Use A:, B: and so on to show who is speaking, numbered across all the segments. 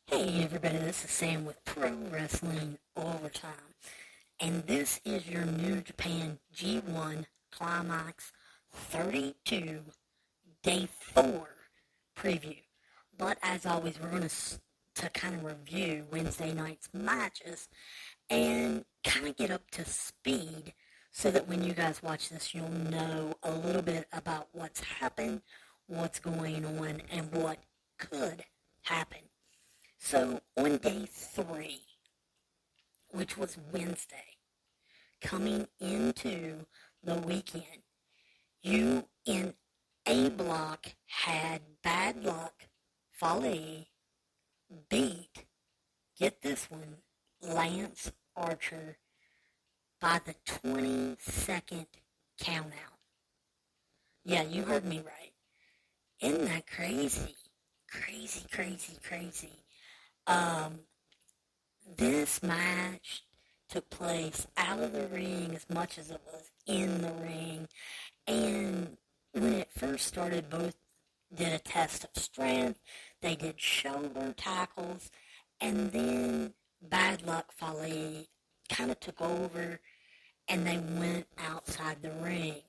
A: Hey everybody, this is Sam with Pro Wrestling Overtime, and this is your New Japan G1 Climax 32 Day 4 preview. But as always, we're going to kind of review Wednesday night's matches and kind of get up to speed so that when you guys watch this, you'll know a little bit about what's happened, what's going on, and what could happen. So, on day 3, which was Wednesday, coming into the weekend, you in A block had Bad Luck Fale beat, get this one, Lance Archer by the 20-second countout. Yeah, you heard me right. Isn't that crazy? Crazy. This match took place out of the ring as much as it was in the ring. And when it first started, both did a test of strength. They did shoulder tackles. And then Bad Luck Fale kind of took over and they went outside the ring.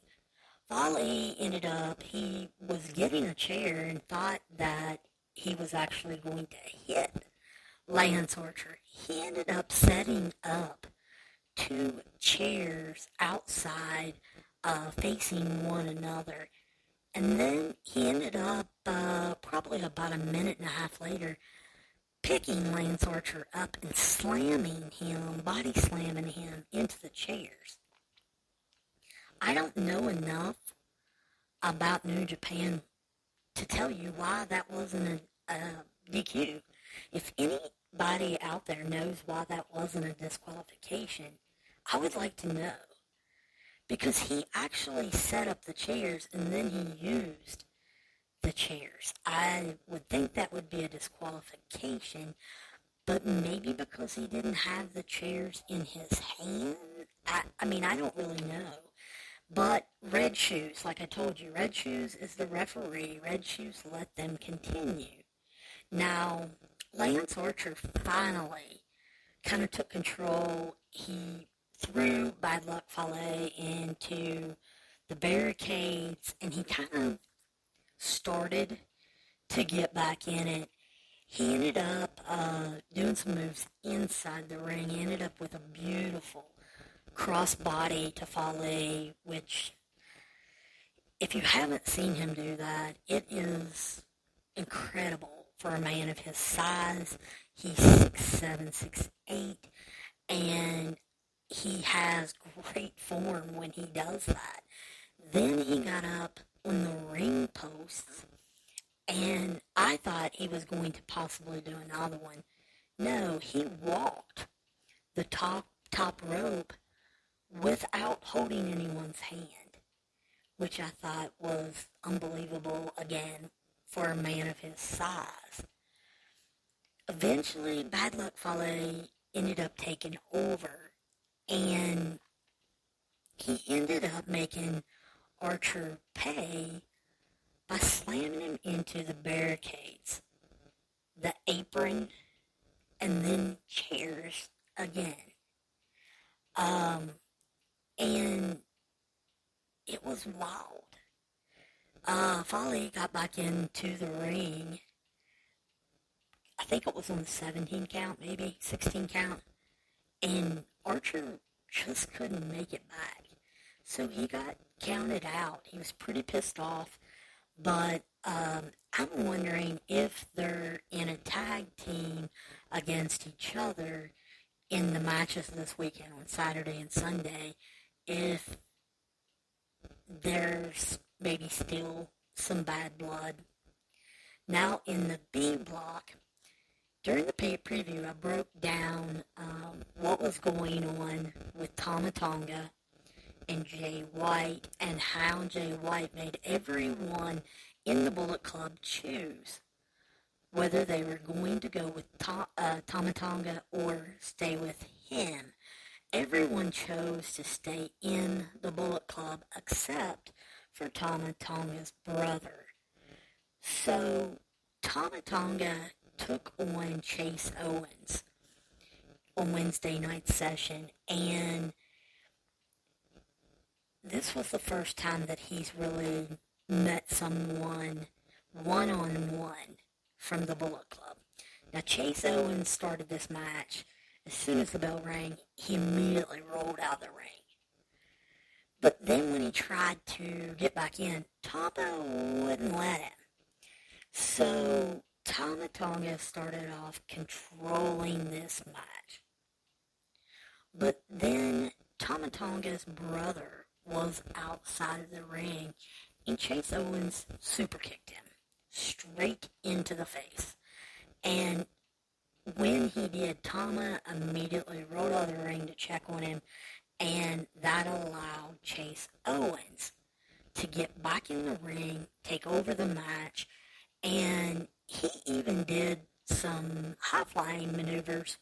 A: Fale ended up, he was getting a chair and thought that he was actually going to hit Lance Archer. He ended up setting up 2 chairs outside, facing one another. And then he ended up, probably about a minute and a half later, picking Lance Archer up and slamming him, body slamming him into the chairs. I don't know enough about New Japan to tell you why that wasn't a DQ. If anybody out there knows why that wasn't a disqualification, I would like to know. Because he actually set up the chairs and then he used the chairs. I would think that would be a disqualification, but maybe because he didn't have the chairs in his hand? I don't really know. But Red Shoes, like I told you, Red Shoes is the referee. Red Shoes let them continue. Now, Lance Archer finally kind of took control. He threw Bad Luck Fale into the barricades, and he kind of started to get back in it. He ended up doing some moves inside the ring. He ended up with a beautiful crossbody to Fale, which, if you haven't seen him do that, it is incredible for a man of his size. He's 6'7", 6'8", and he has great form when he does that. Then he got up on the ring posts, and I thought he was going to possibly do another one. No, he walked the top rope without holding anyone's hand, which I thought was unbelievable, again, for a man of his size. Eventually, Bad Luck Fale ended up taking over, and he ended up making Archer pay by slamming him into the barricades, the apron, and then chairs again. And it was wild. Fale got back into the ring. I think it was on the 17 count, maybe 16 count. And Archer just couldn't make it back. So he got counted out. He was pretty pissed off. But I'm wondering if they're in a tag team against each other in the matches this weekend on Saturday and Sunday, if there's maybe still some bad blood. Now, in the B block, during the preview, I broke down what was going on with Tama Tonga and Jay White, and how Jay White made everyone in the Bullet Club choose whether they were going to go with Tama Tonga or stay with him. Everyone chose to stay in the Bullet Club except for Tama Tonga's brother. So Tama Tonga took on Chase Owens on Wednesday night session, and this was the first time that he's really met someone one-on-one from the Bullet Club. Now, Chase Owens started this match. As soon as the bell rang, he immediately rolled out of the ring. But then when he tried to get back in, Tama wouldn't let him. So Tama Tonga started off controlling this match. But then Tama Tonga's brother was outside of the ring, and Chase Owens super kicked him straight into the face. And when he did, Tama immediately rolled out of the ring to check on him, and that allowed Chase Owens to get back in the ring, take over the match, and he even did some high-flying maneuvers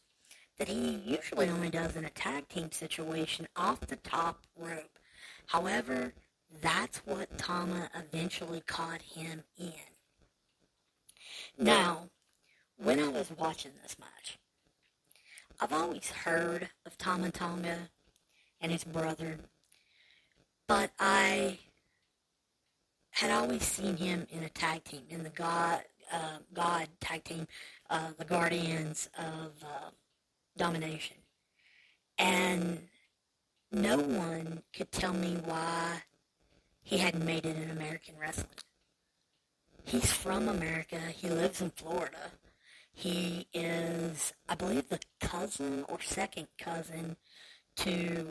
A: that he usually only does in a tag team situation off the top rope. However, that's what Tama eventually caught him in. Now, when I was watching this match, I've always heard of Tama Tonga and his brother, but I had always seen him in a tag team, in the God tag team, the Guardians of Domination. And no one could tell me why he hadn't made it in American wrestling. He's from America. He lives in Florida. He is, I believe, the cousin or second cousin to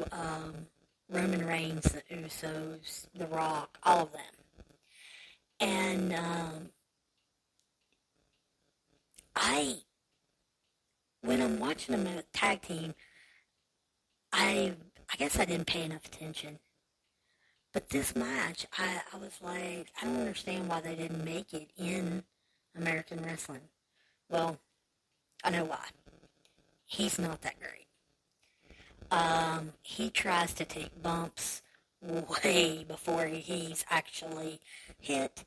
A: Roman Reigns, the Usos, The Rock, all of them. And when I'm watching them in a tag team, I guess I didn't pay enough attention. But this match, I was like, I don't understand why they didn't make it in American wrestling. Well, I know why. He's not that great. He tries to take bumps way before he's actually hit,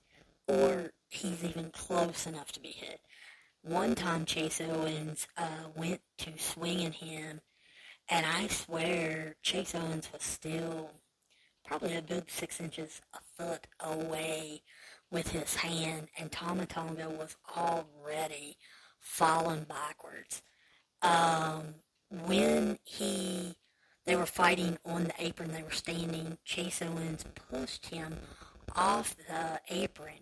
A: or he's even close enough to be hit. One time Chase Owens went to swing at him, and I swear Chase Owens was still probably a good 6 inches, a foot away with his hand, and Tama Tonga was already falling backwards. When they were fighting on the apron, they were standing, Chase Owens pushed him off the apron.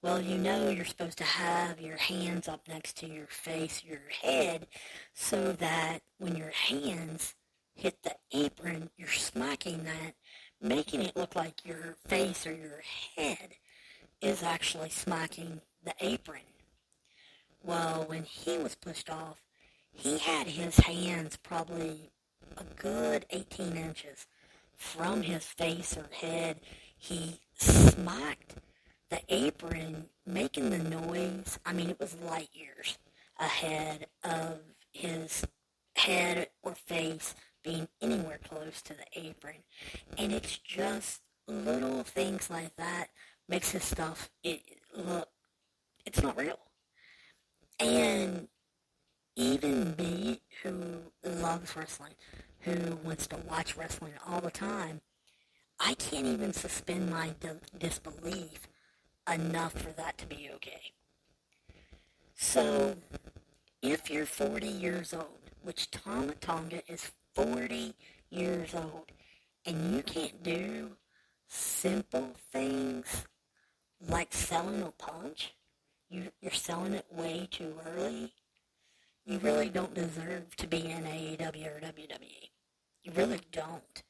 A: Well, you know you're supposed to have your hands up next to your face, your head, so that when your hands hit the apron, you're smacking that, making it look like your face or your head is actually smacking the apron. Well, when he was pushed off, he had his hands probably a good 18 inches from his face or head. He smacked the apron, making the noise. I mean, it was light years ahead of his head or face being anywhere close to the apron. And it's just little things like that makes his stuff look, it's not real. And even me, who loves wrestling, who wants to watch wrestling all the time, I can't even suspend my disbelief enough for that to be okay. So, if you're 40 years old, which Tama Tonga is 40 years old, and you can't do simple things like selling a punch, you're selling it way too early, you really don't deserve to be in AEW or WWE. You really don't.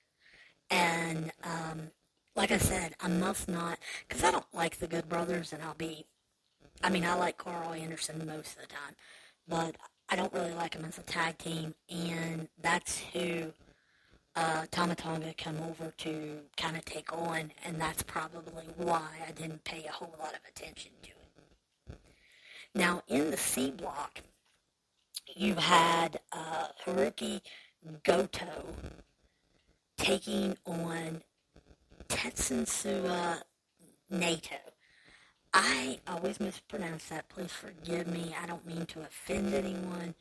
A: And, like I said, I must not, because I don't like the Good Brothers, and I like Carl Anderson most of the time, but I don't really like them as a tag team, and that's who Tama Tonga come over to kind of take on, and that's probably why I didn't pay a whole lot of attention to it. Now, in the C block, you had Hiroki Goto taking on Tetsonsuva Nato. I always mispronounce that. Please forgive me. I don't mean to offend anyone.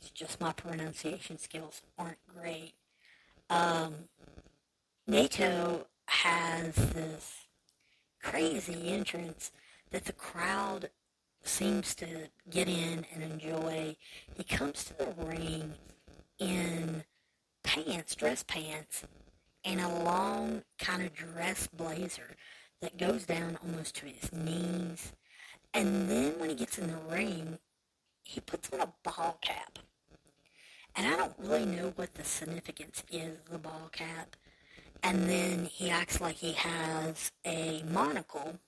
A: It's just my pronunciation skills aren't great. Um, Nato has this crazy entrance that the crowd seems to get in and enjoy. He comes to the ring in pants, dress pants, and a long kind of dress blazer that goes down almost to his knees. And then when he gets in the ring, he puts on a ball cap. And I don't really know what the significance is of the ball cap. And then he acts like he has a monocle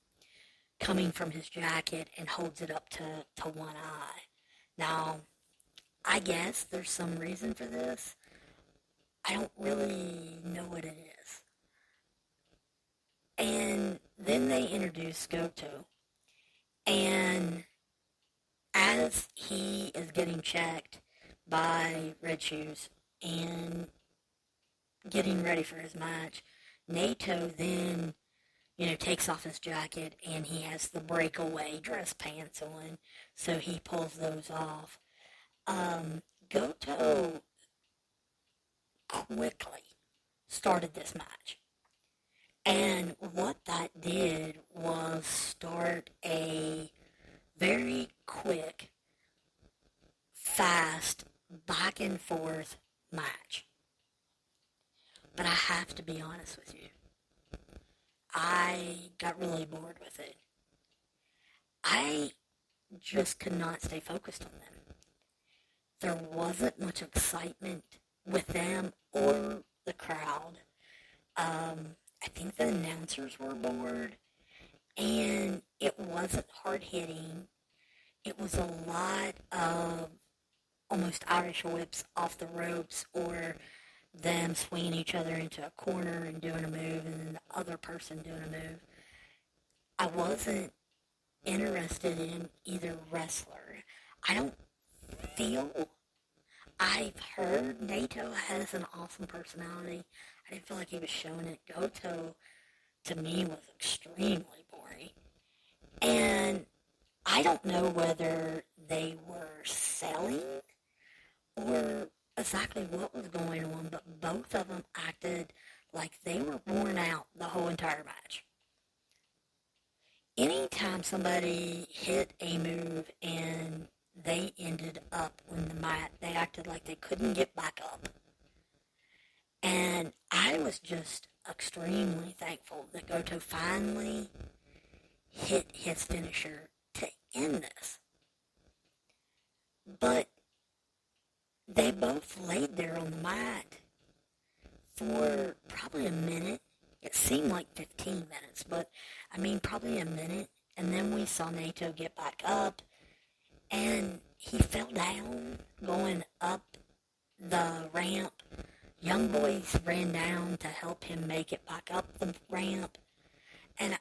A: coming from his jacket and holds it up to one eye. Now, I guess there's some reason for this. I don't really know what it is. And then they introduce Goto. And as he is getting checked by Red Shoes and getting ready for his match, Nato then, takes off his jacket and he has the breakaway dress pants on, so he pulls those off. Goto quickly started this match. And what that did was start a very quick, fast, back and forth match. But I have to be honest with you. I got really bored with it. I just could not stay focused on them. There wasn't much excitement with them or the crowd. I think the announcers were bored, and it wasn't hard-hitting. It was a lot of almost Irish whips off the ropes, or them swinging each other into a corner and doing a move, and then the other person doing a move. I wasn't interested in either wrestler. I don't feel... I've heard Nato has an awesome personality. I didn't feel like he was showing it. Goto, to me, was extremely boring. And I don't know whether they were selling or exactly what was going on, but both of them acted like they were worn out the whole entire match. Anytime somebody hit a move and they ended up on the mat, they acted like they couldn't get back up. And I was just extremely thankful that Goto finally hit his finisher to end this. But they both laid there on the mat for probably a minute. It seemed like 15 minutes, but probably a minute. And then we saw Nato get back up, and he fell down going up the ramp. Young boys ran down to help him make it back up the ramp. And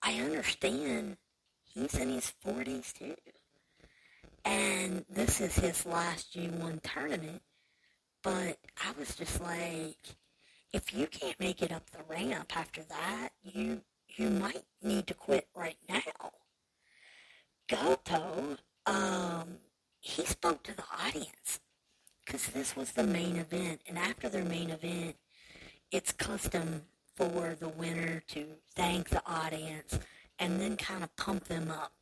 A: I understand he's in his 40s too. And this is his last G1 tournament. But I was just like, if you can't make it up the ramp after that, you might need to quit right now. Goto, he spoke to the audience, because this was the main event, and after their main event, it's custom for the winner to thank the audience and then kind of pump them up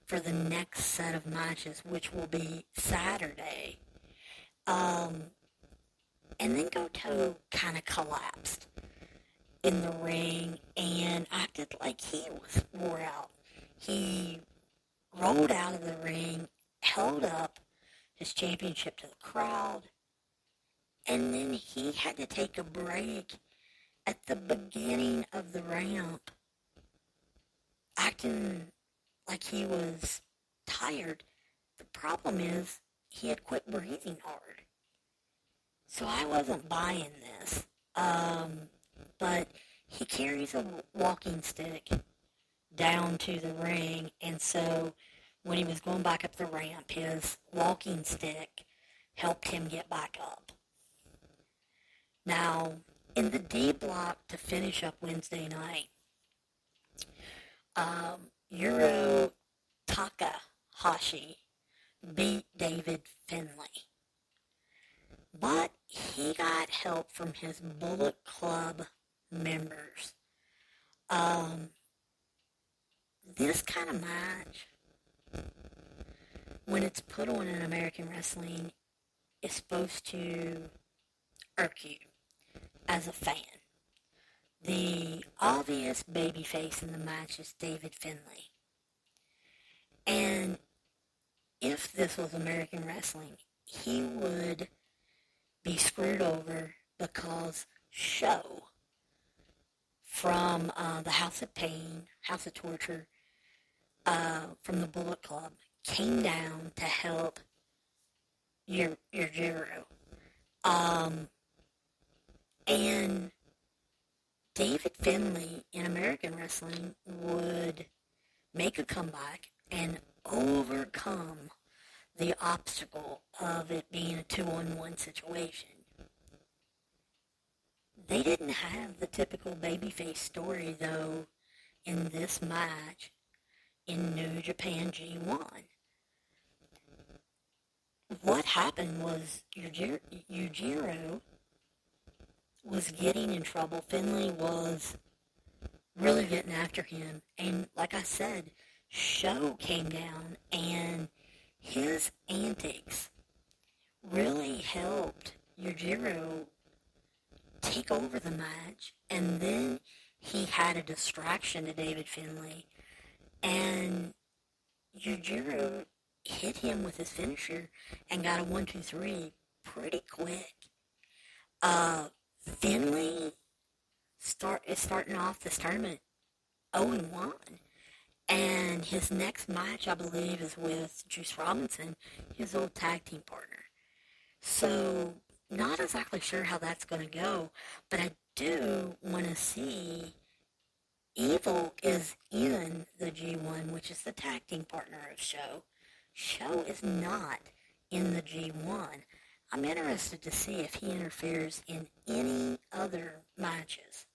A: for the next set of matches, which will be Saturday. And then Goto kind of collapsed in the ring and acted like he was wore out. He rolled out of the ring, held up his championship to the crowd, and then he had to take a break at the beginning of the ramp, acting like he was tired. The problem is he had quit breathing hard. So I wasn't buying this. But he carries a walking stick down to the ring, and so when he was going back up the ramp, his walking stick helped him get back up. Now, in the D block to finish up Wednesday night, Yuro Takahashi beat David Finley. But he got help from his Bullet Club members. This kind of match, when it's put on in American wrestling, is supposed to irk you as a fan. The obvious babyface in the match is David Finley. And if this was American wrestling, he would be screwed over because Show from the House of Pain, House of Torture, from the Bullet Club, came down to help Yujiro. And David Finley in American wrestling would make a comeback and overcome the obstacle of it being a 2-on-1 situation. They didn't have the typical babyface story, though, in this match in New Japan G1. What happened was Yujiro was getting in trouble. Finley was really getting after him. And like I said, Show came down, and his antics really helped Yujiro take over the match. And then he had a distraction to David Finley, and Yujiro hit him with his finisher and got a 1-2-3 pretty quick. Finley is starting off this tournament 0-1, and his next match, I believe, is with Juice Robinson, his old tag team partner. So, not exactly sure how that's going to go, but I do want to see. Evil is in the G1, which is the tag team partner of Show. Show is not in the G1. I'm interested to see if he interferes in any other matches.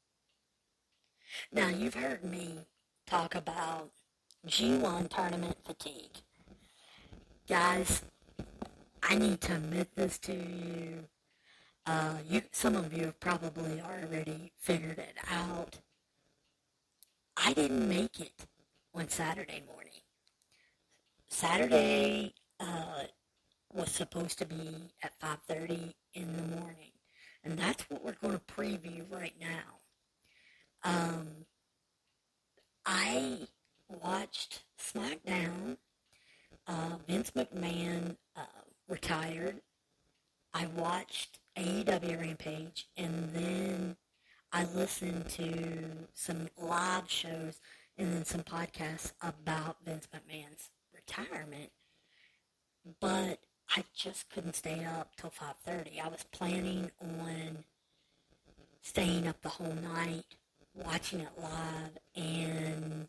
A: Now, you've heard me talk about G1 tournament fatigue. Guys, I need to admit this to you. Some of you have probably already figured it out. I didn't make it on Saturday morning. Saturday was supposed to be at 5:30 in the morning, and that's what we're going to preview right now. I watched SmackDown. Vince McMahon retired. I watched AEW Rampage, and then I listened to some live shows and then some podcasts about Vince McMahon's retirement. But I just couldn't stay up till 5:30. I was planning on staying up the whole night, watching it live, and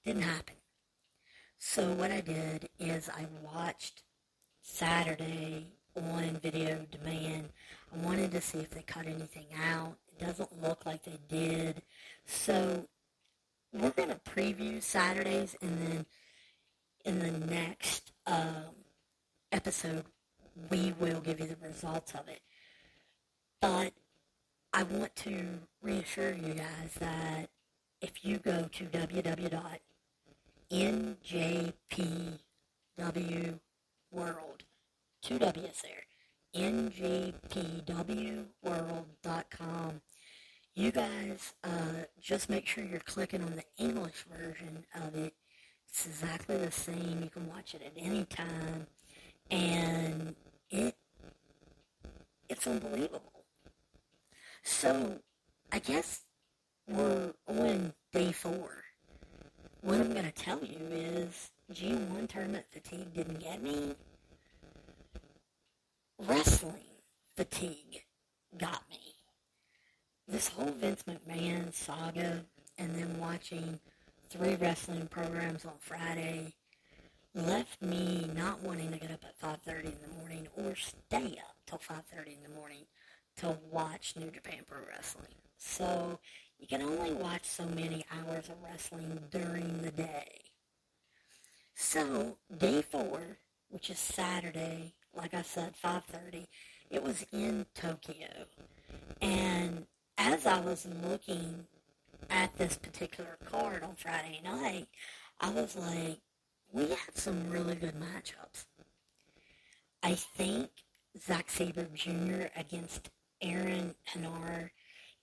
A: didn't happen. So what I did is I watched Saturday on video demand. I wanted to see if they cut anything out. It doesn't look like they did. So we're going to preview Saturdays, and then in the next episode, we will give you the results of it. But I want to reassure you guys that if you go to www.NJPW two W's there, NJPWworld.com, you guys just make sure you're clicking on the English version of it. It's exactly the same. You can watch it at any time, and it's unbelievable. So, I guess we're on day 4. What I'm going to tell you is G1 tournament fatigue didn't get me. Wrestling fatigue got me. This whole Vince McMahon saga, and then watching 3 wrestling programs on Friday, left me not wanting to get up at 5:30 in the morning or stay up till 5:30 in the morning to watch New Japan Pro Wrestling. So, You can only watch so many hours of wrestling during the day. So, day 4, which is Saturday, like I said, 5:30, it was in Tokyo. And as I was looking at this particular card on Friday night, I was like, we have some really good matchups. I think Zack Sabre Jr. against Aaron Henare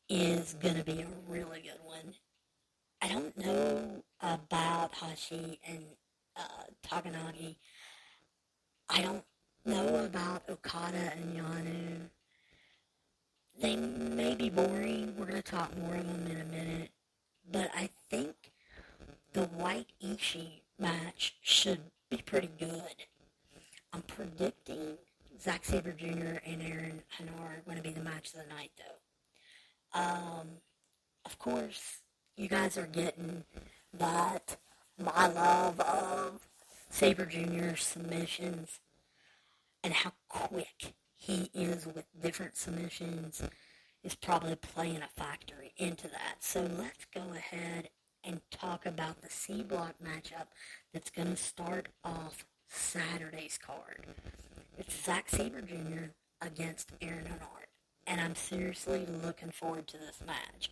A: is going to be a really good one. I don't know about Hoshi and Takagi. I don't know about Okada and Yano. They may be boring. We're going to talk more of them in a minute. But I think the White Ishii match should be pretty good. I'm predicting Zack Sabre Jr. and Aaron Henare are going to be the match of the night, though. Of course, you guys are getting that my love of Sabre Jr.'s submissions and how quick he is with different submissions is probably playing a factor into that. So let's go ahead and talk about the C block matchup that's going to start off Saturday's card. It's Zack Sabre Jr. against Aaron Henare, and I'm seriously looking forward to this match.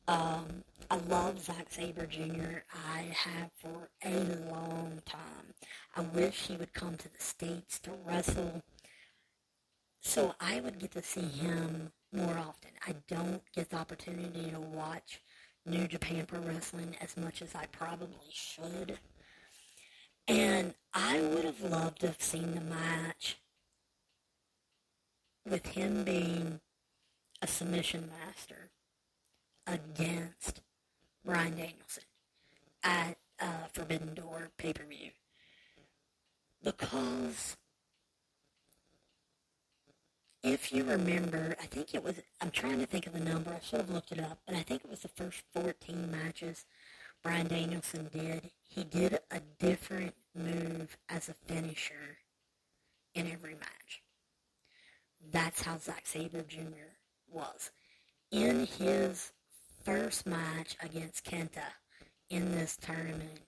A: I love Zack Sabre Jr. I have for a long time. I wish he would come to the States to wrestle so I would get to see him more often. I don't get the opportunity to watch New Japan Pro Wrestling as much as I probably should. And I would have loved to have seen the match with him being a submission master against Bryan Danielson at Forbidden Door pay-per-view. Because if you remember, I think it was, I'm trying to think of the number, I should have looked it up, but I think it was the first 14 matches Bryan Danielson did. He did a different move as a finisher in every match. That's how Zack Sabre Jr. was. In his first match against Kenta in this tournament,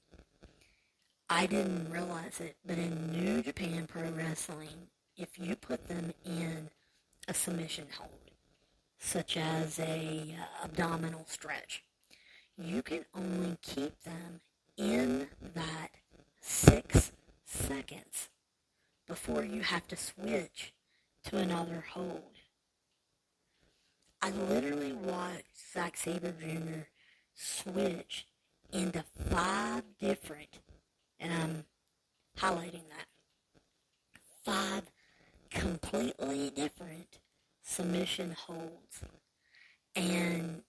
A: I didn't realize it, but in New Japan Pro Wrestling, if you put them in a submission hold, such as a abdominal stretch, you can only keep them in that 6 seconds before you have to switch to another hold. I literally watched Zack Sabre Jr. switch into 5 different, and I'm highlighting that, 5 completely different submission holds. And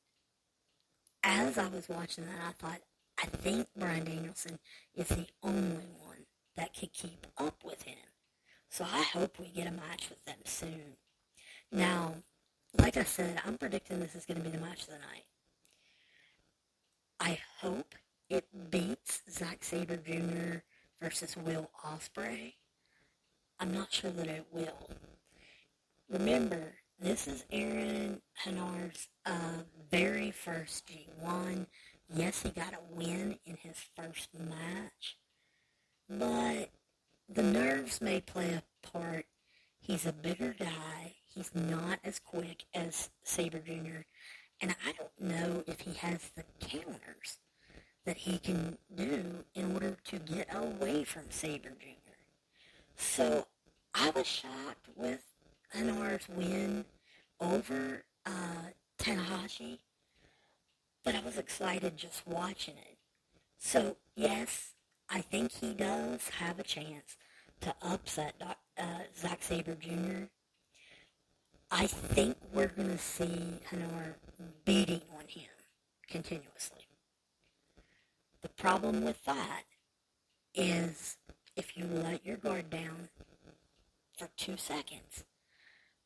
A: as I was watching that, I thought, I think Bryan Danielson is the only one that could keep up with him. So I hope we get a match with them soon. Now, like I said, I'm predicting this is going to be the match of the night. I hope it beats Zack Sabre Jr. versus Will Ospreay. I'm not sure that it will. Remember, this is Aaron Henare's very first G1. Yes, he got a win in his first match, but the nerves may play a part. He's a bigger guy. He's not as quick as Sabre Jr., and I don't know if he has the counters that he can do in order to get away from Sabre Jr. So I was shocked with Henare's win over Tanahashi, but I was excited just watching it. So, yes, I think he does have a chance to upset Zack Sabre Jr. I think we're going to see Henare beating on him continuously. The problem with that is if you let your guard down for 2 seconds,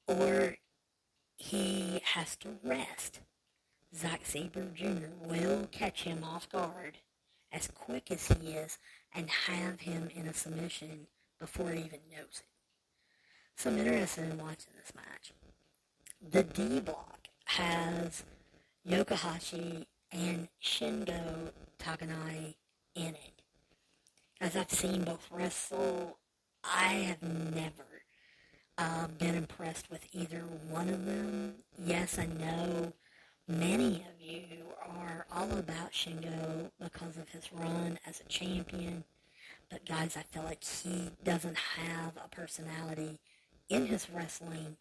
A: or he has to rest, Zack Sabre Jr. will catch him off guard as quick as he is and have him in a submission before he even knows it. So I'm interested in watching this match. The D block has YOSHI-HASHI and Shingo Takagi in it. As I've seen both wrestle, I have never been impressed with either one of them. Yes, I know many of you are all about Shingo because of his run as a champion, but guys, I feel like he doesn't have a personality in his wrestling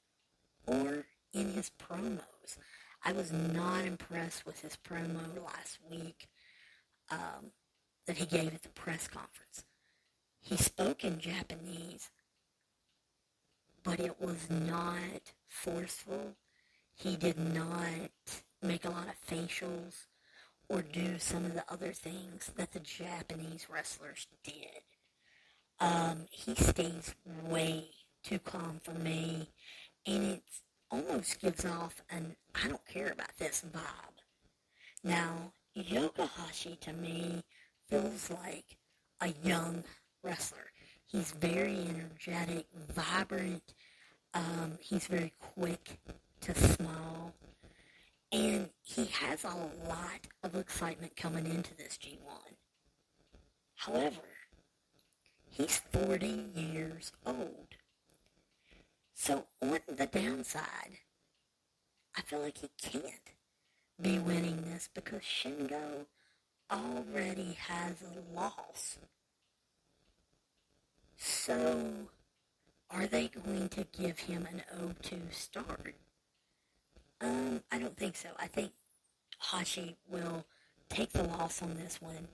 A: or in his promos. I was not impressed with his promo last week that he gave at the press conference. He spoke in Japanese, but it was not forceful. He did not make a lot of facials or do some of the other things that the Japanese wrestlers did. He stays way too calm for me, and it almost gives off an I don't care about this vibe. Now, YOSHI-HASHI to me feels like a young wrestler. He's very energetic, vibrant. He's very quick to smile. And he has a lot of excitement coming into this G1. However, he's 40 years old. So on the downside, I feel like he can't be winning this because Shingo already has a loss. So, are they going to give him an 0-2 start? I don't think so. I think Hashi will take the loss on this one.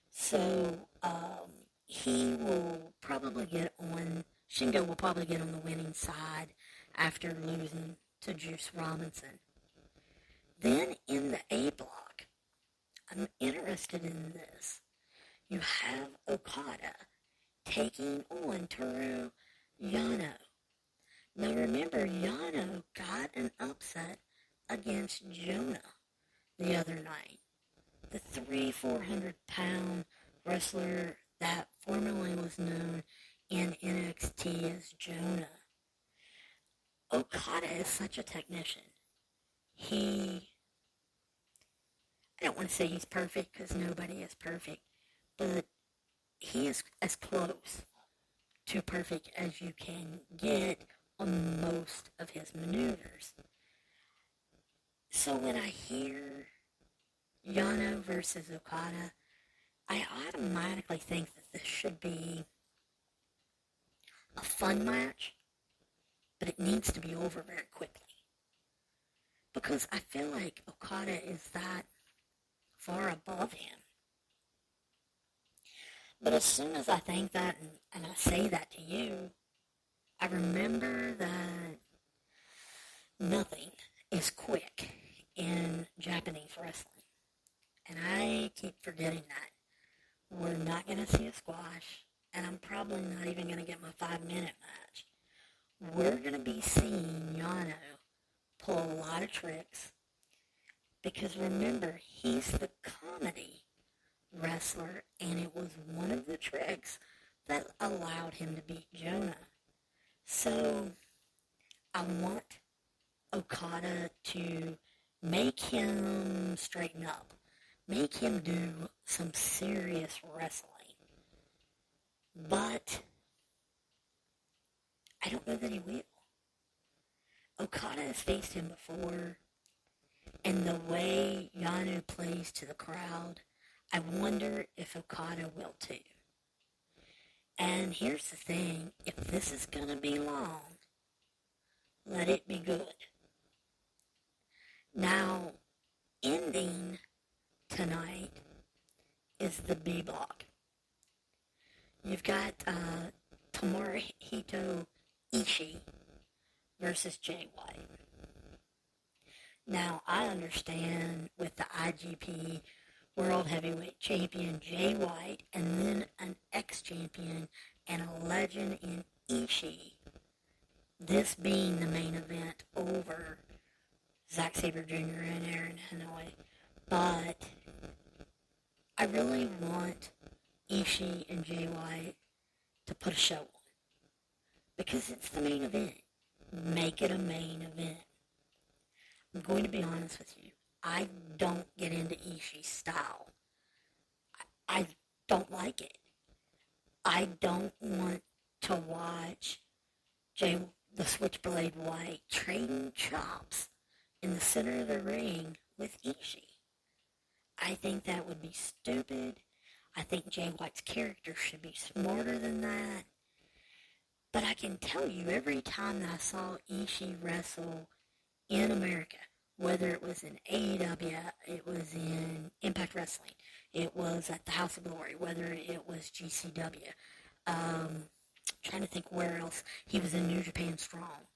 A: So, he will probably get on, Shingo will probably get on the winning side after losing to Juice Robinson. Then in the A block, I'm interested in this. You have Okada taking on Toru Yano. Now remember, Yano got an upset against Jonah the other night. The 400-pound wrestler that formerly was known in NXT as Jonah. Okada is such a technician. I don't want to say he's perfect because nobody is perfect, but he is as close to perfect as you can get on most of his maneuvers. So when I hear Yano versus Okada, I automatically think that this should be a fun match, but it needs to be over very quickly. Because I feel like Okada is that far above him. But as soon as I think that, and I say that to you, I remember that nothing is quick in Japanese wrestling. And I keep forgetting that. We're not going to see a squash, and I'm probably not even going to get my 5-minute match. We're going to be seeing Yano pull a lot of tricks, because remember, he's the comedy wrestler, and it was one of the tricks that allowed him to beat Jonah. So, I want Okada to make him straighten up. Make him do some serious wrestling. But, I don't know that he will. Okada has faced him before, and the way Yano plays to the crowd, I wonder if Okada will too. And here's the thing, if this is going to be long, let it be good. Now, ending tonight is the B block. You've got Tomohiro Ishii versus Jay White. Now, I understand with the IGP World Heavyweight Champion Jay White, and then an ex-champion and a legend in Ishii, this being the main event over Zack Sabre Jr. and Aaron Henare. But I really want Ishii and Jay White to put a show on, because it's the main event. Make it a main event. I'm going to be honest with you. I don't get into Ishii's style. I don't like it. I don't want to watch the Switchblade White trading chops in the center of the ring with Ishii. I think that would be stupid. I think Jay White's character should be smarter than that. But I can tell you, every time that I saw Ishii wrestle in America, whether it was in AEW, it was in Impact Wrestling, it was at the House of Glory, whether it was GCW, trying to think where else, he was in New Japan Strong.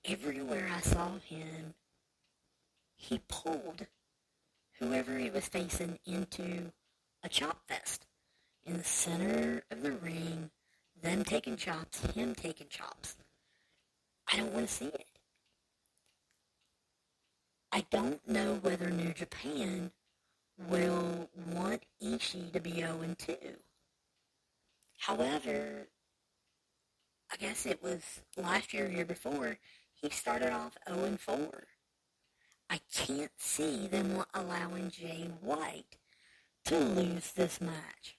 A: Everywhere I saw him, he pulled whoever he was facing into a chop fest in the center of the ring, them taking chops, him taking chops. I don't want to see it. I don't know whether New Japan will want Ishii to be 0-2. However, I guess it was last year or year before, he started off 0-4. I can't see them allowing Jay White to lose this match.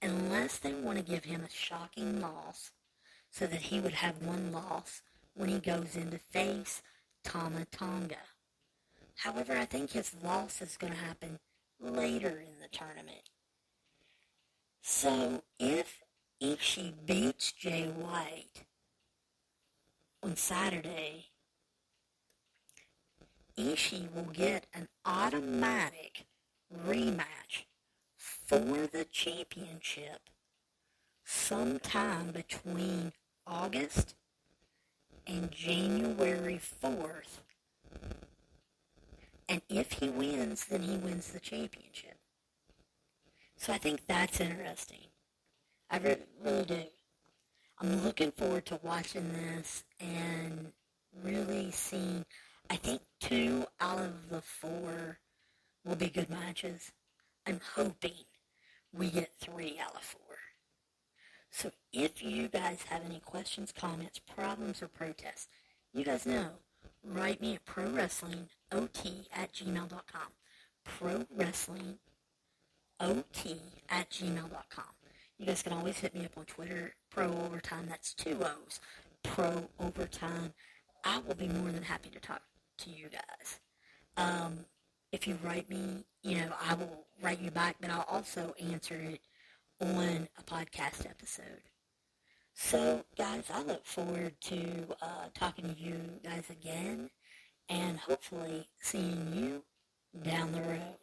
A: Unless they want to give him a shocking loss so that he would have one loss when he goes in to face Tama Tonga. However, I think his loss is going to happen later in the tournament. So, if Ishii beats Jay White on Saturday, Ishii will get an automatic rematch for the championship sometime between August and January 4th. And if he wins, then he wins the championship. So I think that's interesting. I really do. I'm looking forward to watching this and really seeing, I think 2 out of the 4 will be good matches. I'm hoping we get 3 out of 4. So if you guys have any questions, comments, problems, or protests, you guys know, write me at prowrestlingot@gmail.com. prowrestlingot@gmail.com. You guys can always hit me up on Twitter, Pro Overtime, that's 2 O's, Pro Overtime. I will be more than happy to talk to you guys. If you write me, I will write you back, but I'll also answer it on a podcast episode. So, guys, I look forward to talking to you guys again, and hopefully seeing you down the road.